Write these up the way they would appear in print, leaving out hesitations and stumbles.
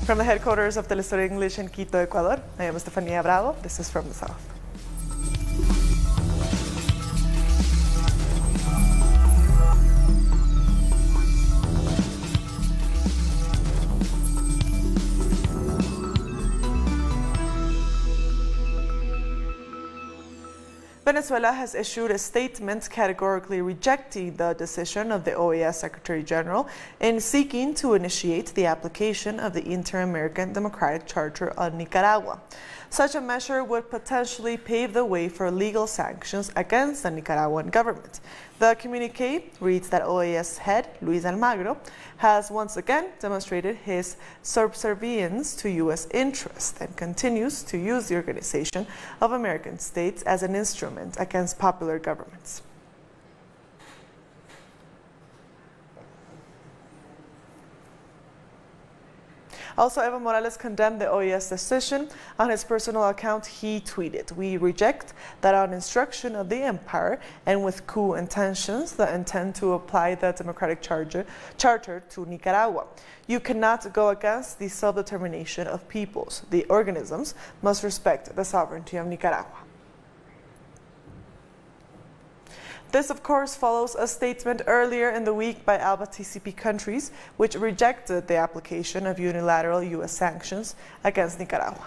From the headquarters of Telesur English in Quito, Ecuador, I am Estefanía Bravo. This is From the South. Venezuela has issued a statement categorically rejecting the decision of the OAS Secretary General in seeking to initiate the application of the Inter-American Democratic Charter on Nicaragua. Such a measure would potentially pave the way for legal sanctions against the Nicaraguan government. The communique reads that OAS head Luis Almagro has once again demonstrated his subservience to U.S. interests and continues to use the Organization of American States as an instrument against popular governments. Also, Evo Morales condemned the OAS decision. On his personal account, he tweeted, "We reject that on instruction of the empire and with coup intentions, the intent to apply the democratic charter to Nicaragua. You cannot go against the self-determination of peoples. The organisms must respect the sovereignty of Nicaragua." This, of course, follows a statement earlier in the week by ALBA TCP countries, which rejected the application of unilateral U.S. sanctions against Nicaragua.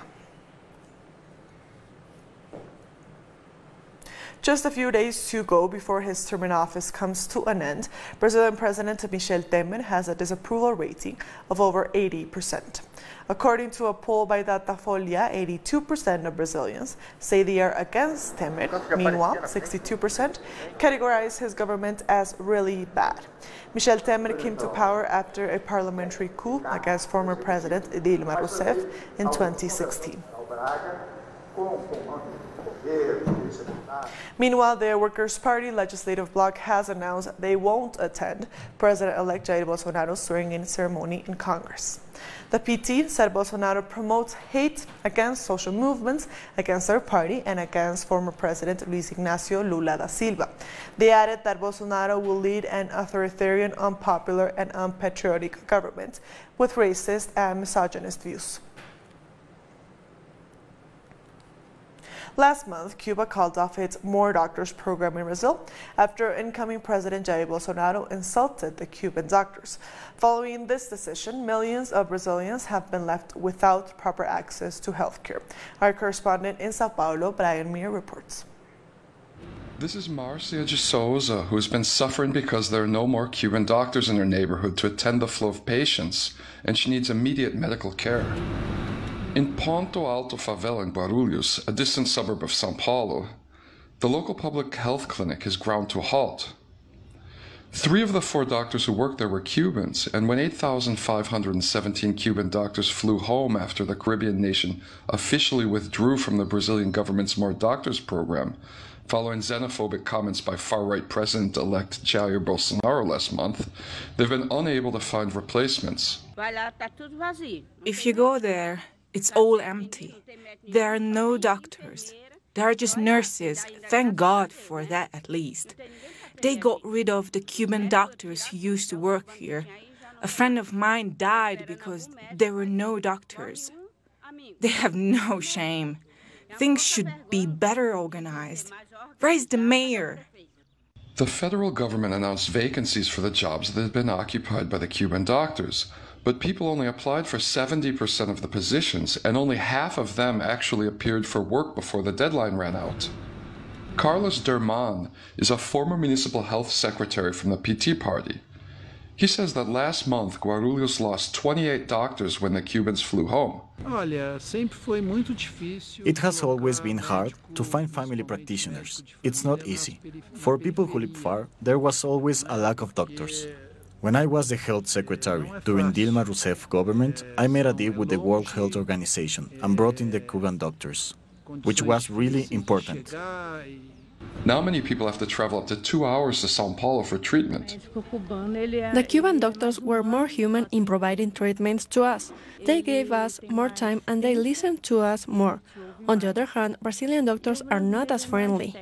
Just a few days to go before his term in office comes to an end, Brazilian President Michel Temer has a disapproval rating of over 80%. According to a poll by Datafolha, 82% of Brazilians say they are against Temer. Meanwhile, 62% categorize his government as really bad. Michel Temer came to power after a parliamentary coup against former President Dilma Rousseff in 2016. Meanwhile, the Workers' Party legislative bloc has announced they won't attend President-elect Jair Bolsonaro's swearing-in ceremony in Congress. The PT said Bolsonaro promotes hate against social movements, against their party, and against former President Luis Ignacio Lula da Silva. They added that Bolsonaro will lead an authoritarian, unpopular, and unpatriotic government with racist and misogynist views. Last month, Cuba called off its More Doctors program in Brazil after incoming President Jair Bolsonaro insulted the Cuban doctors. Following this decision, millions of Brazilians have been left without proper access to health care. Our correspondent in Sao Paulo, Brian Meir, reports. This is Marcia de Souza, who has been suffering because there are no more Cuban doctors in her neighborhood to attend the flow of patients, and she needs immediate medical care. In Ponto Alto favela in Guarulhos, a distant suburb of São Paulo, the local public health clinic has ground to a halt. 3 of the 4 doctors who worked there were Cubans, and when 8,517 Cuban doctors flew home after the Caribbean nation officially withdrew from the Brazilian government's More Doctors program, following xenophobic comments by far-right President-elect Jair Bolsonaro last month, they've been unable to find replacements. If you go there, it's all empty. There are no doctors. There are just nurses. Thank God for that, at least. They got rid of the Cuban doctors who used to work here. A friend of mine died because there were no doctors. They have no shame. Things should be better organized. Where is the mayor? The federal government announced vacancies for the jobs that had been occupied by the Cuban doctors, but people only applied for 70% of the positions, and only half of them actually appeared for work before the deadline ran out. Carlos Derman is a former municipal health secretary from the PT party. He says that last month, Guarulhos lost 28 doctors when the Cubans flew home. It has always been hard to find family practitioners. It's not easy. For people who live far, there was always a lack of doctors. When I was the health secretary during Dilma Rousseff government, I made a deal with the World Health Organization and brought in the Cuban doctors, which was really important. Now many people have to travel up to 2 hours to Sao Paulo for treatment. The Cuban doctors were more human in providing treatments to us. They gave us more time and they listened to us more. On the other hand, Brazilian doctors are not as friendly.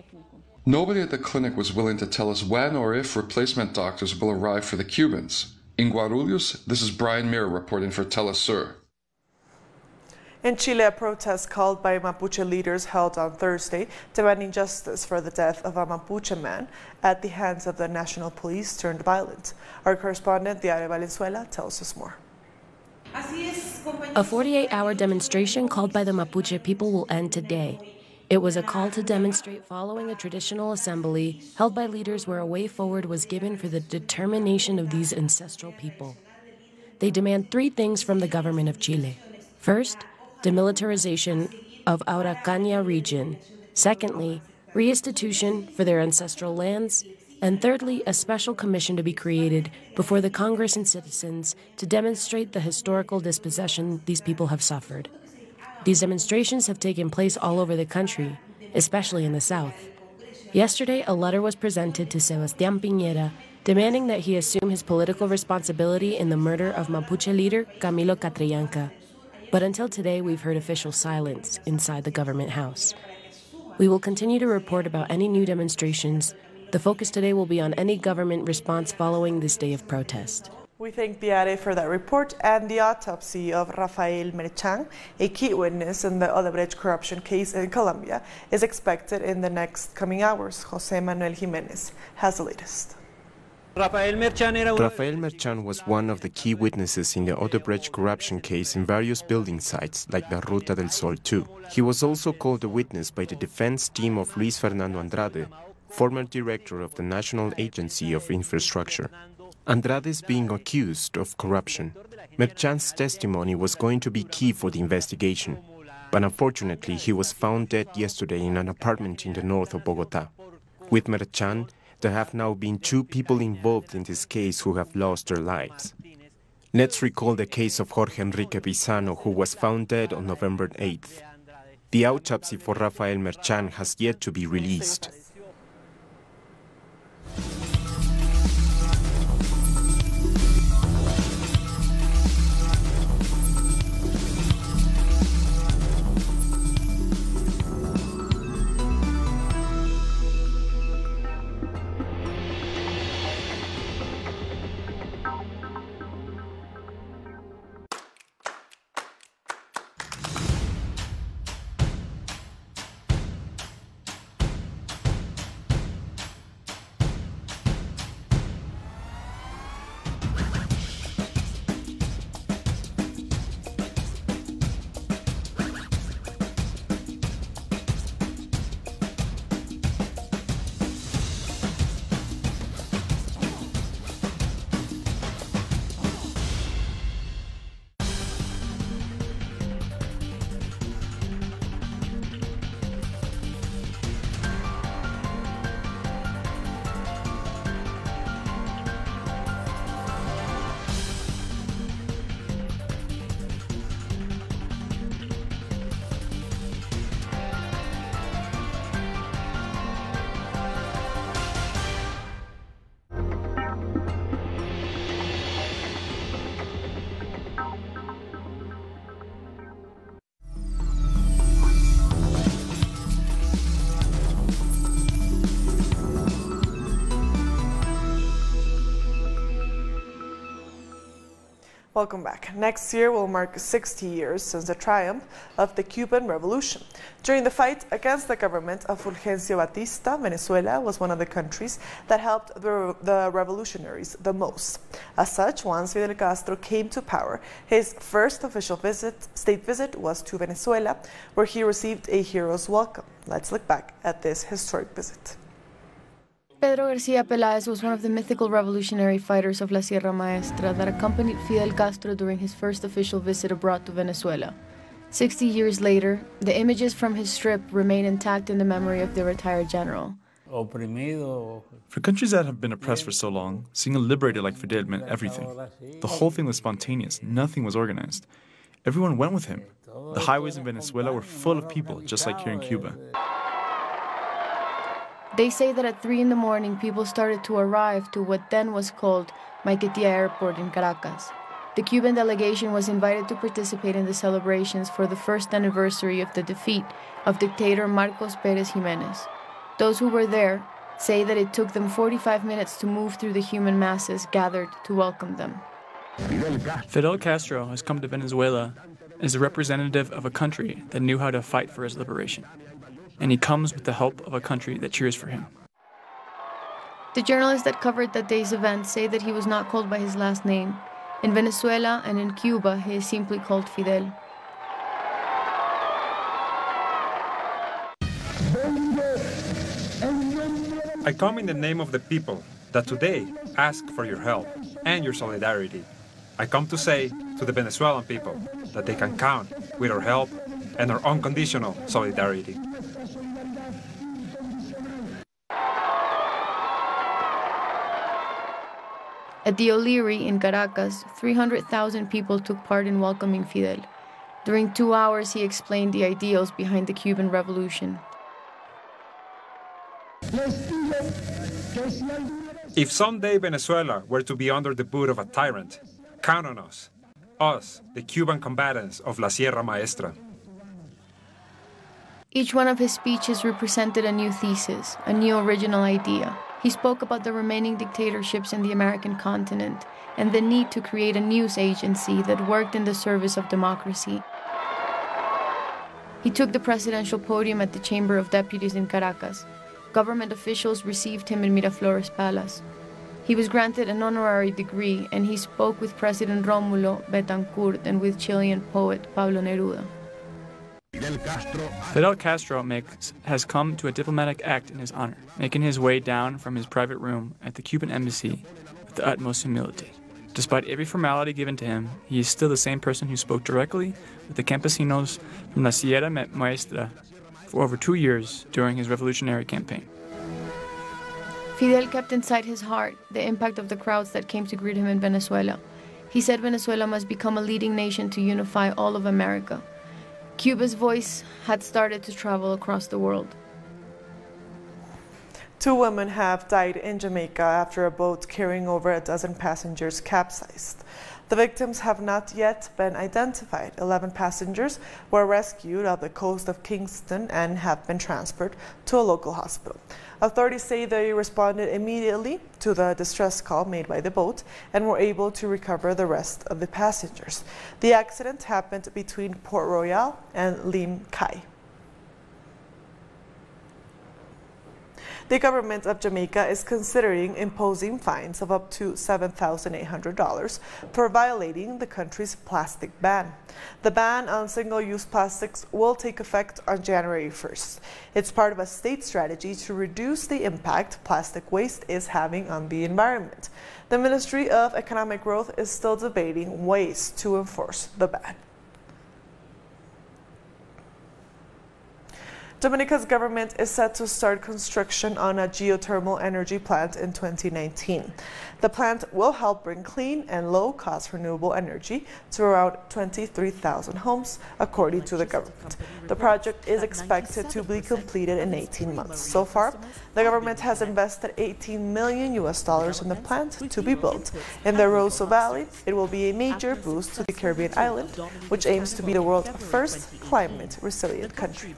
Nobody at the clinic was willing to tell us when or if replacement doctors will arrive for the Cubans. In Guarulhos, this is Brian Meir reporting for Telesur. In Chile, a protest called by Mapuche leaders held on Thursday, demanding justice for the death of a Mapuche man at the hands of the national police turned violent. Our correspondent, Diario Valenzuela, tells us more. A 48-hour demonstration called by the Mapuche people will end today. It was a call to demonstrate following a traditional assembly held by leaders where a way forward was given for the determination of these ancestral people. They demand three things from the government of Chile. First, demilitarization of Araucanía region. Secondly, reinstitution for their ancestral lands. And thirdly, a special commission to be created before the Congress and citizens to demonstrate the historical dispossession these people have suffered. These demonstrations have taken place all over the country, especially in the south. Yesterday, a letter was presented to Sebastián Piñera demanding that he assume his political responsibility in the murder of Mapuche leader Camilo Catrillanca. But until today, we've heard official silence inside the government house. We will continue to report about any new demonstrations. The focus today will be on any government response following this day of protest. We thank Diare for that report, and the autopsy of Rafael Merchan, a key witness in the Odebrecht corruption case in Colombia, is expected in the next coming hours. José Manuel Jiménez has the latest. Rafael Merchan was one of the key witnesses in the Odebrecht corruption case in various building sites like the Ruta del Sol 2. He was also called a witness by the defense team of Luis Fernando Andrade, former director of the National Agency of Infrastructure. Andrade is being accused of corruption. Merchan's testimony was going to be key for the investigation, but unfortunately he was found dead yesterday in an apartment in the north of Bogotá. With Merchan, there have now been 2 people involved in this case who have lost their lives. Let's recall the case of Jorge Enrique Pizano, who was found dead on November 8th. The autopsy for Rafael Merchan has yet to be released. Welcome back. Next year will mark 60 years since the triumph of the Cuban Revolution. During the fight against the government of Fulgencio Batista, Venezuela was one of the countries that helped the revolutionaries the most. As such, once Fidel Castro came to power, his first official state visit was to Venezuela, where he received a hero's welcome. Let's look back at this historic visit. Pedro García Peláez was one of the mythical revolutionary fighters of La Sierra Maestra that accompanied Fidel Castro during his first official visit abroad to Venezuela. 60 years later, the images from his trip remain intact in the memory of the retired general. For countries that have been oppressed for so long, seeing a liberator like Fidel meant everything. The whole thing was spontaneous, nothing was organized. Everyone went with him. The highways in Venezuela were full of people, just like here in Cuba. They say that at 3 in the morning, people started to arrive to what then was called Maiquetía Airport in Caracas. The Cuban delegation was invited to participate in the celebrations for the first anniversary of the defeat of dictator Marcos Pérez Jiménez. Those who were there say that it took them 45 minutes to move through the human masses gathered to welcome them. Fidel Castro has come to Venezuela as a representative of a country that knew how to fight for his liberation. And he comes with the help of a country that cheers for him. The journalists that covered that day's event say that he was not called by his last name. In Venezuela and in Cuba, he is simply called Fidel. I come in the name of the people that today ask for your help and your solidarity. I come to say to the Venezuelan people that they can count with our help and our unconditional solidarity. At the O'Leary in Caracas, 300,000 people took part in welcoming Fidel. During 2 hours, he explained the ideals behind the Cuban Revolution. If someday Venezuela were to be under the boot of a tyrant, count on us, the Cuban combatants of La Sierra Maestra. Each one of his speeches represented a new thesis, a new original idea. He spoke about the remaining dictatorships in the American continent and the need to create a news agency that worked in the service of democracy. He took the presidential podium at the Chamber of Deputies in Caracas. Government officials received him in Miraflores Palace. He was granted an honorary degree, and he spoke with President Rómulo Betancourt and with Chilean poet Pablo Neruda. Fidel Castro has come to a diplomatic act in his honor, making his way down from his private room at the Cuban embassy with the utmost humility. Despite every formality given to him, he is still the same person who spoke directly with the campesinos from La Sierra Maestra for over 2 years during his revolutionary campaign. Fidel kept inside his heart the impact of the crowds that came to greet him in Venezuela. He said Venezuela must become a leading nation to unify all of America. Cuba's voice had started to travel across the world. 2 women have died in Jamaica after a boat carrying over a dozen passengers capsized. The victims have not yet been identified. 11 passengers were rescued off the coast of Kingston and have been transferred to a local hospital. Authorities say they responded immediately to the distress call made by the boat and were able to recover the rest of the passengers. The accident happened between Port Royal and Lim Cay. The government of Jamaica is considering imposing fines of up to $7,800 for violating the country's plastic ban. The ban on single-use plastics will take effect on January 1st. It's part of a state strategy to reduce the impact plastic waste is having on the environment. The Ministry of Economic Growth is still debating ways to enforce the ban. Dominica's government is set to start construction on a geothermal energy plant in 2019. The plant will help bring clean and low-cost renewable energy to around 23,000 homes, according to the government. The project is expected to be completed in 18 months. So far, the government has invested $18 million in the plant to be built. In the Roseau Valley, it will be a major boost to the Caribbean island, which aims to be the world's first climate-resilient country.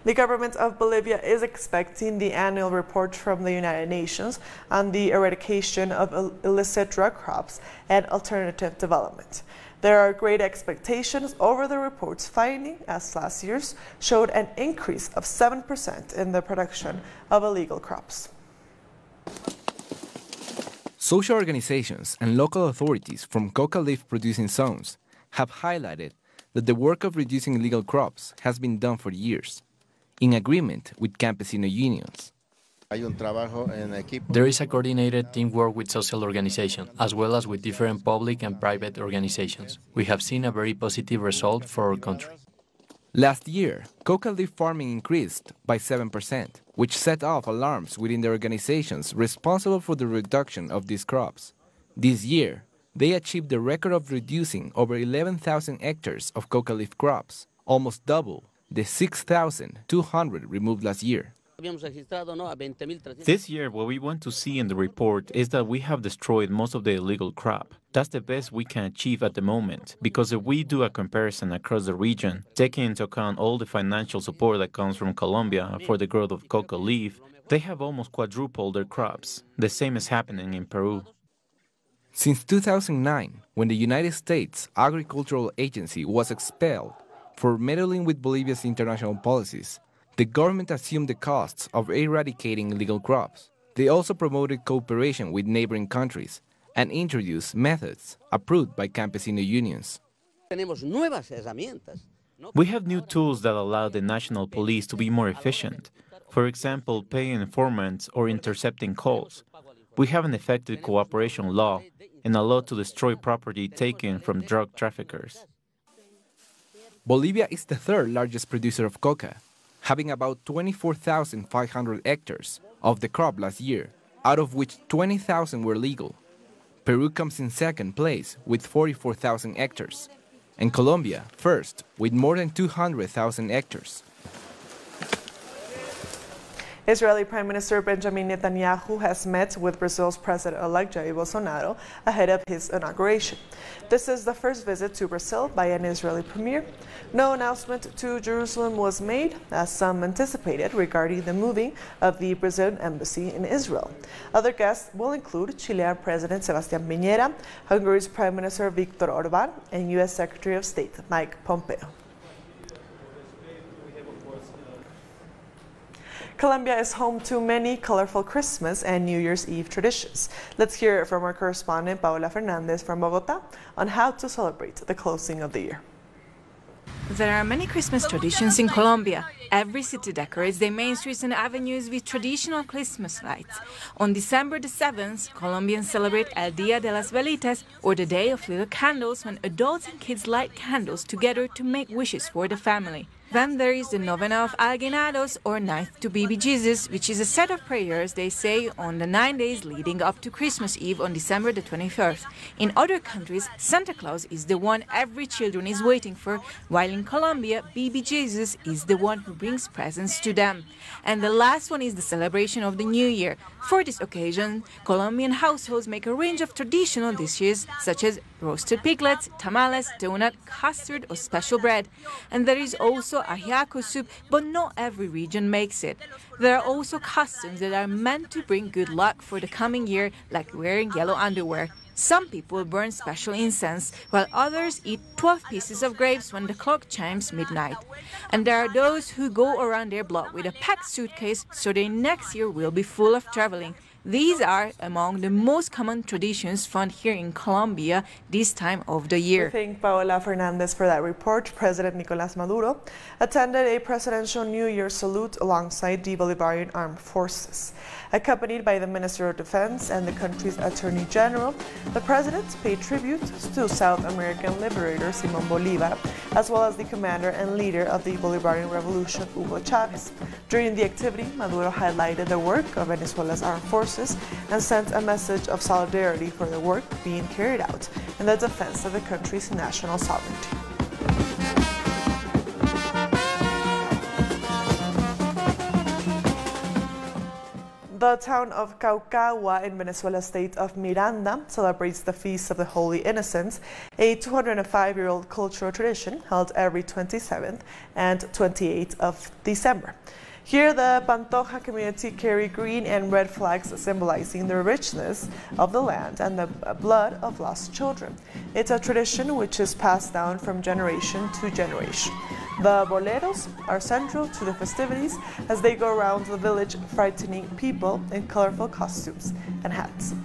The government of Bolivia is expecting the annual report from the United Nations on the eradication of illicit drug crops and alternative development. There are great expectations over the report's finding, as last year's showed an increase of 7% in the production of illegal crops. Social organizations and local authorities from coca leaf producing zones have highlighted that the work of reducing illegal crops has been done for years, in agreement with campesino unions. There is a coordinated teamwork with social organizations, as well as with different public and private organizations. We have seen a very positive result for our country. Last year, coca leaf farming increased by 7%, which set off alarms within the organizations responsible for the reduction of these crops. This year, they achieved the record of reducing over 11,000 hectares of coca leaf crops, almost double the 6,200 removed last year. This year, what we want to see in the report is that we have destroyed most of the illegal crop. That's the best we can achieve at the moment, because if we do a comparison across the region, taking into account all the financial support that comes from Colombia for the growth of coca leaf, they have almost quadrupled their crops. The same is happening in Peru. Since 2009, when the United States Agricultural Agency was expelled for meddling with Bolivia's international policies, the government assumed the costs of eradicating illegal crops. They also promoted cooperation with neighboring countries and introduced methods approved by campesino unions. We have new tools that allow the national police to be more efficient. For example, paying informants or intercepting calls. We have an effective cooperation law and a law to destroy property taken from drug traffickers. Bolivia is the third largest producer of coca, having about 24,500 hectares of the crop last year, out of which 20,000 were legal. Peru comes in second place with 44,000 hectares, and Colombia first with more than 200,000 hectares. Israeli Prime Minister Benjamin Netanyahu has met with Brazil's President-elect Jair Bolsonaro ahead of his inauguration. This is the first visit to Brazil by an Israeli premier. No announcement to Jerusalem was made, as some anticipated, regarding the moving of the Brazilian embassy in Israel. Other guests will include Chilean President Sebastián Piñera, Hungary's Prime Minister Viktor Orbán, and U.S. Secretary of State Mike Pompeo. Colombia is home to many colorful Christmas and New Year's Eve traditions. Let's hear from our correspondent Paola Fernandez from Bogotá on how to celebrate the closing of the year. There are many Christmas traditions in Colombia. Every city decorates their main streets and avenues with traditional Christmas lights. On December the 7th, Colombians celebrate El Día de las Velitas, or the Day of Little Candles, when adults and kids light candles together to make wishes for the family. Then there is the Novena of Aguinaldos, or Ninth to Baby Jesus, which is a set of prayers they say on the 9 days leading up to Christmas Eve on December the 21st. In other countries, Santa Claus is the one every children is waiting for, while in Colombia, Baby Jesus is the one who brings presents to them. And the last one is the celebration of the New Year. For this occasion, Colombian households make a range of traditional dishes such as roasted piglets, tamales, donut, custard, or special bread. And there is also ajiaco soup, but not every region makes it. There are also customs that are meant to bring good luck for the coming year, like wearing yellow underwear. Some people burn special incense, while others eat 12 pieces of grapes when the clock chimes midnight. And there are those who go around their block with a packed suitcase so their next year will be full of traveling. These are among the most common traditions found here in Colombia this time of the year. We thank Paola Fernandez for that report. President Nicolás Maduro attended a presidential New Year salute alongside the Bolivarian Armed Forces. Accompanied by the Minister of Defense and the country's Attorney General, the president paid tribute to South American liberator Simón Bolívar, as well as the commander and leader of the Bolivarian Revolution, Hugo Chávez. During the activity, Maduro highlighted the work of Venezuela's armed forces and sent a message of solidarity for the work being carried out in the defense of the country's national sovereignty. The town of Caucagua in Venezuela's state of Miranda celebrates the Feast of the Holy Innocents, a 205-year-old cultural tradition held every 27th and 28th of December. Here, the Pantoja community carry green and red flags symbolizing the richness of the land and the blood of lost children. It's a tradition which is passed down from generation to generation. The boleros are central to the festivities as they go around the village frightening people in colorful costumes and hats.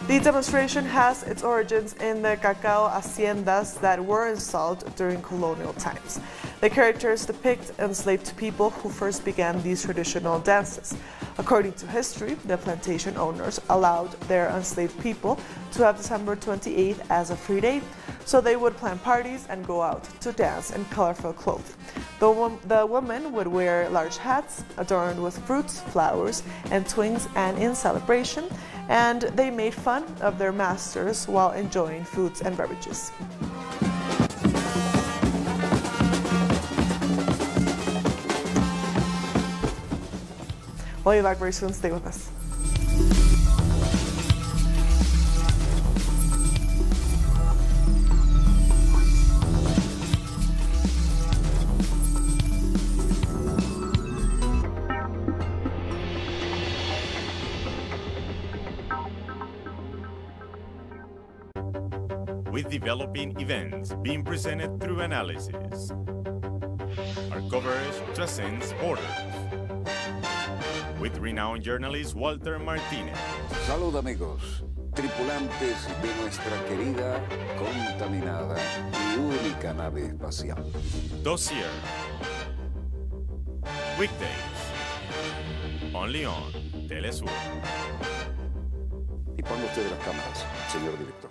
The demonstration has its origins in the cacao haciendas that were installed during colonial times. The characters depict enslaved people who first began these traditional dances. According to history, the plantation owners allowed their enslaved people to have December 28th as a free day, so they would plan parties and go out to dance in colorful clothes. The women would wear large hats adorned with fruits, flowers, and twigs, and in celebration, and they made fun of their masters while enjoying foods and beverages. We'll be back very soon. Stay with us. with developing events being presented through analysis. Our coverage transcends borders. With renowned journalist Walter Martinez. Salud, amigos, tripulantes de nuestra querida, contaminada y única nave espacial. Dossier. Weekdays. Only on Telesur. Y ponga usted las cámaras, señor director.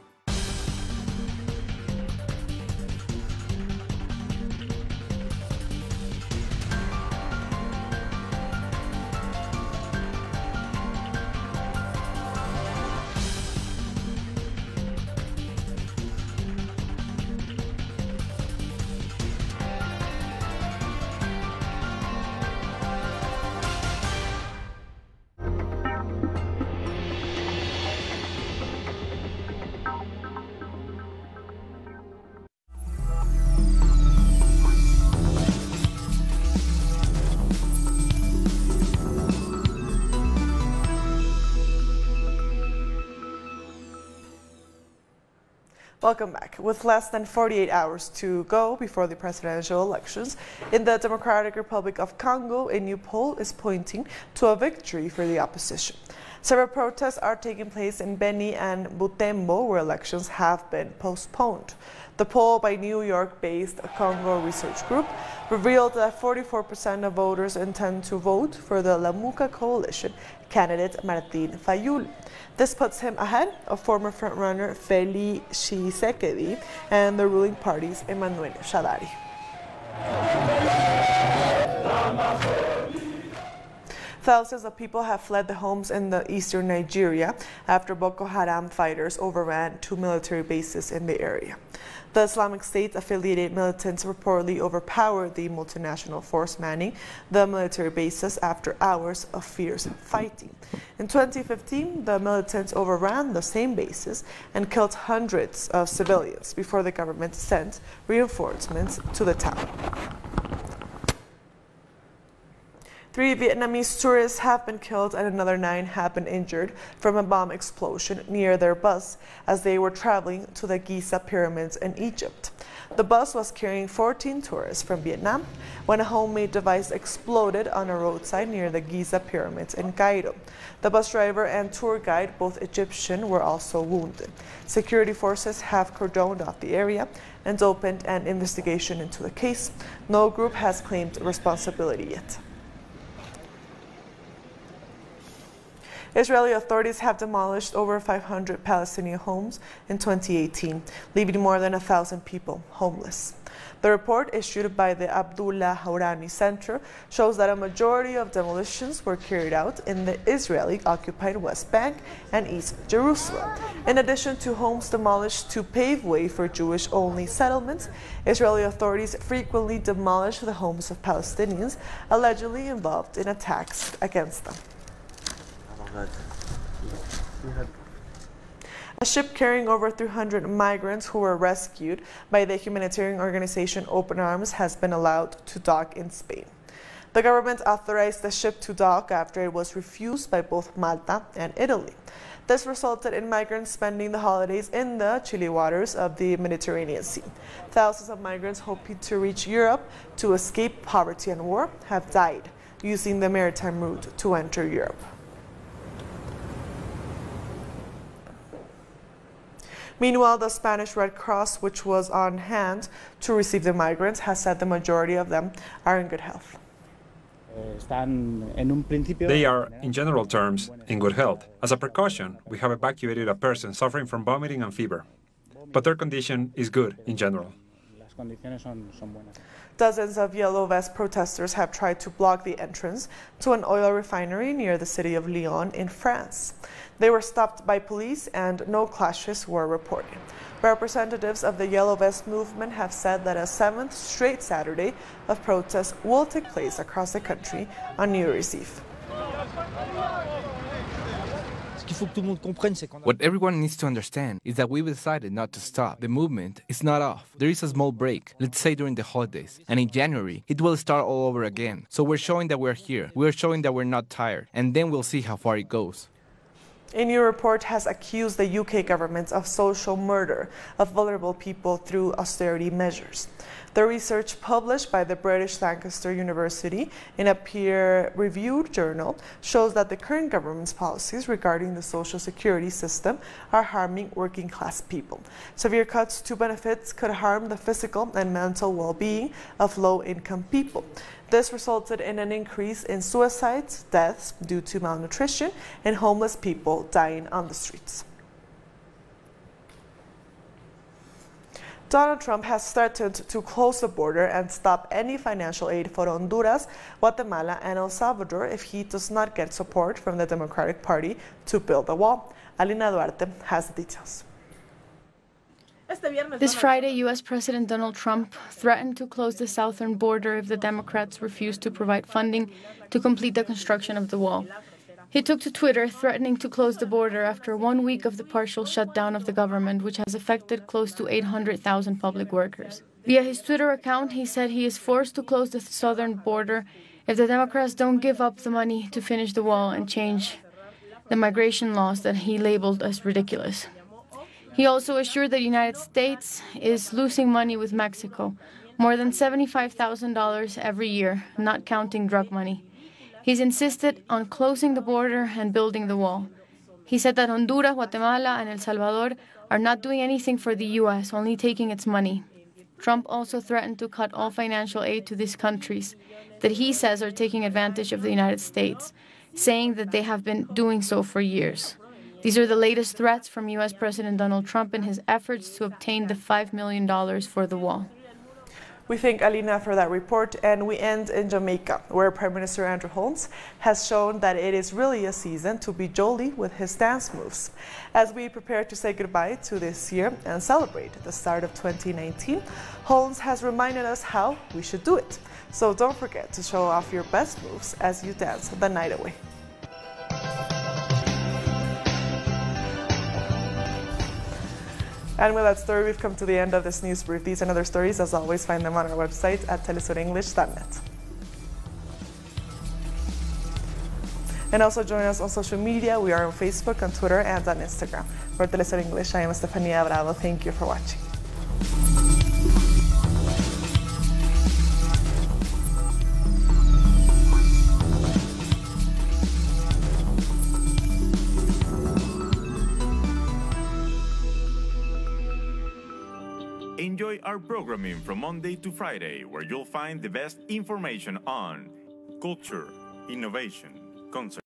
Welcome back. With less than 48 hours to go before the presidential elections, in the Democratic Republic of Congo, a new poll is pointing to a victory for the opposition. Several protests are taking place in Beni and Butembo, where elections have been postponed. The poll by New York-based Congo Research Group revealed that 44% of voters intend to vote for the Lamuka coalition candidate Martin Fayulu. This puts him ahead of former frontrunner Félix Tshisekedi and the ruling party's Emmanuel Shadari. Thousands of people have fled their homes in the eastern Nigeria after Boko Haram fighters overran 2 military bases in the area. The Islamic State-affiliated militants reportedly overpowered the multinational force manning the military bases after hours of fierce fighting. In 2015, the militants overran the same bases and killed hundreds of civilians before the government sent reinforcements to the town. 3 Vietnamese tourists have been killed and another 9 have been injured from a bomb explosion near their bus as they were traveling to the Giza pyramids in Egypt. The bus was carrying 14 tourists from Vietnam when a homemade device exploded on a roadside near the Giza pyramids in Cairo. The bus driver and tour guide, both Egyptian, were also wounded. Security forces have cordoned off the area and opened an investigation into the case. No group has claimed responsibility yet. Israeli authorities have demolished over 500 Palestinian homes in 2018, leaving more than 1,000 people homeless. The report issued by the Abdullah Haurani Center shows that a majority of demolitions were carried out in the Israeli-occupied West Bank and East Jerusalem. In addition to homes demolished to pave way for Jewish-only settlements, Israeli authorities frequently demolish the homes of Palestinians allegedly involved in attacks against them. A ship carrying over 300 migrants who were rescued by the humanitarian organization Open Arms has been allowed to dock in Spain. The government authorized the ship to dock after it was refused by both Malta and Italy. This resulted in migrants spending the holidays in the chilly waters of the Mediterranean Sea. Thousands of migrants hoping to reach Europe to escape poverty and war have died using the maritime route to enter Europe. Meanwhile, the Spanish Red Cross, which was on hand to receive the migrants, has said the majority of them are in good health. They are, in general terms, in good health. As a precaution, we have evacuated a person suffering from vomiting and fever. But their condition is good in general. Dozens of Yellow Vest protesters have tried to block the entrance to an oil refinery near the city of Lyon in France. They were stopped by police and no clashes were reported. Representatives of the Yellow Vest movement have said that a 7th straight Saturday of protests will take place across the country on New Year's Eve. What everyone needs to understand is that we've decided not to stop. The movement is not off. There is a small break, let's say during the holidays. And in January, it will start all over again. So we're showing that we're here. We're showing that we're not tired. And then we'll see how far it goes. A new report has accused the UK government of social murder of vulnerable people through austerity measures. The research published by the British Lancaster University in a peer-reviewed journal shows that the current government's policies regarding the social security system are harming working-class people. Severe cuts to benefits could harm the physical and mental well-being of low-income people. This resulted in an increase in suicides, deaths due to malnutrition, and homeless people dying on the streets. Donald Trump has threatened to close the border and stop any financial aid for Honduras, Guatemala, and El Salvador if he does not get support from the Democratic Party to build the wall. Alina Duarte has the details. This Friday, U.S. President Donald Trump threatened to close the southern border if the Democrats refused to provide funding to complete the construction of the wall. He took to Twitter threatening to close the border after 1 week of the partial shutdown of the government, which has affected close to 800,000 public workers. Via his Twitter account, he said he is forced to close the southern border if the Democrats don't give up the money to finish the wall and change the migration laws that he labeled as ridiculous. He also assured that the United States is losing money with Mexico, more than $75,000 every year, not counting drug money. He's insisted on closing the border and building the wall. He said that Honduras, Guatemala, and El Salvador are not doing anything for the U.S., only taking its money. Trump also threatened to cut all financial aid to these countries that he says are taking advantage of the United States, saying that they have been doing so for years. These are the latest threats from U.S. President Donald Trump in his efforts to obtain the $5 million for the wall. We thank Alina for that report, and we end in Jamaica, where Prime Minister Andrew Holmes has shown that it is really a season to be jolly with his dance moves. As we prepare to say goodbye to this year and celebrate the start of 2019, Holmes has reminded us how we should do it. So don't forget to show off your best moves as you dance the night away. And with that story, we've come to the end of this news brief. These and other stories, as always, find them on our website at telesurenglish.net. And also join us on social media. We are on Facebook, on Twitter, and on Instagram. For Telesur English, I am Estefania Bravo. Thank you for watching. Enjoy our programming from Monday to Friday, where you'll find the best information on culture, innovation, concerts.